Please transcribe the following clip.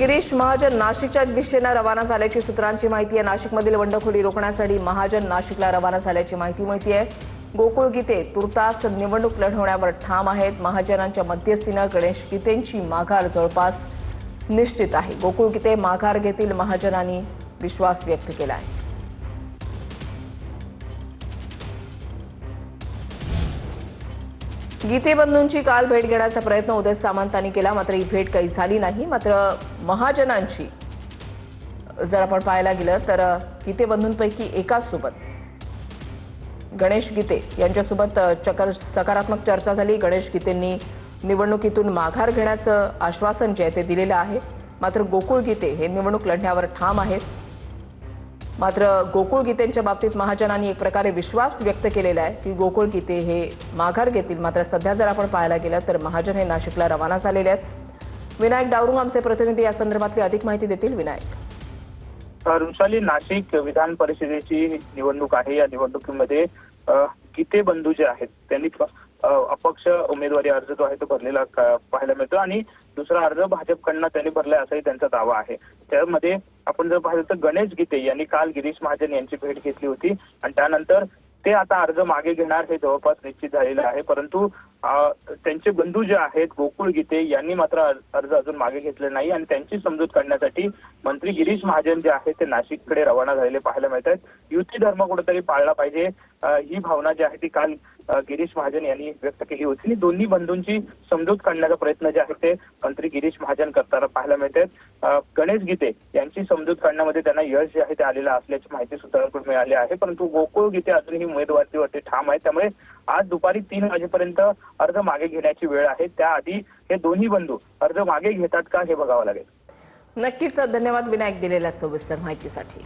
गिरीश महाजन नाशिकच्या दिशेने रवाना झाल्याची सूत्रांची माहिती आहे। नाशिकमधील बंडखोरी रोखण्यासाठी महाजन नाशिकला रवाना झाल्याची माहिती मिळते। गोकुळ गीते तुर्तास निवडणूक लढवण्यावर ठाम आहेत। महाजनांच्या मध्यस्थीने गणेश गीतेंची माघार जवळपास निश्चित आहे। गोकुळ गीते माघार घेतील, महाजनांनी विश्वास व्यक्त केला आहे। गीते बंधूंची काल भेट घेण्याचा प्रयत्न उदय सामंतांनी केला, मात्र ही भेट काही झाली नाही। मात्र महाजनांची जर आपण पाहायला गेलं तर गीते बंधूंपैकी एकासोबत गणेश गीते यांच्यासोबत सकारात्मक चर्चा झाली। गणेश गीतेंनी निवडणुकीतून माघार घेण्याचं आश्वासन जे आहे ते दिलेलं आहे। मात्र गोकुळ गीते हे निवडणूक लढण्यावर ठाम आहेत। मात्र गोकुळ गीतेंच्या बाबतीत महाजनांनी एक प्रकारे विश्वास व्यक्त केलेला आहे की गोकुळ गीते हे माघार घेतील। मात्र सध्या जर आपण पाहायला गेलं तर महाजन हे नाशिकला रवाना झालेले आहेत। विनायक डावरुंग आमचे प्रतिनिधी या संदर्भातली अधिक माहिती देतील। विनायक। रुसाली, नाशिक विधान परिषदेची निवडणूक आहे। या निवडणुकीमध्ये गीते बंधू जे आहेत त्यांनी अपक्ष उमेदवारी अर्ज जो आहे तो भरलेला पाहायला मिळतो आणि दुसरा अर्ज भाजपकडनं त्यांनी भरलाय असाही त्यांचा दावा आहे। त्यामध्ये आपण जर पाहिलं तर गणेश गीते यांनी काल गिरीश महाजन यांची भेट घेतली होती आणि त्यानंतर ते आता अर्ज मागे घेणार हे जवळपास निश्चित झालेलं आहे। परंतु त्यांचे बंधू जे आहेत गोकुळ गीते यांनी मात्र अर्ज अजून मागे घेतले नाही आणि त्यांची समजूत काढण्यासाठी मंत्री गिरीश महाजन जे आहेत ते नाशिककडे रवाना झालेले पाहायला मिळत आहेत। युती धर्म कुठेतरी पाळला पाहिजे ही भावना जी आहे ती काल गिरीश महाजन यांनी व्यक्त केली होती। दोन्ही बंधूंची समजूत काढण्याचा प्रयत्न जे आहे ते मंत्री गिरीश महाजन करताना पाहायला मिळत आहेत। गणेश गीते यांची समजूत काढण्यामध्ये त्यांना यश जे आहे ते आलेलं असल्याची माहिती सूत्रांकडून मिळाली आहे। परंतु गोकुळ गीते अजूनही उमेदवारीवरती ठाम आहेत, त्यामुळे आज दुपारी 3 वाजेपर्यंत अर्ज मागे घेण्याची वेळ आहे। त्याआधी हे दोन्ही बंधू अर्ज मागे घेतात का हे बघावं लागेल। नक्कीच धन्यवाद विनायक दिलेल्या सविस्तर माहितीसाठी।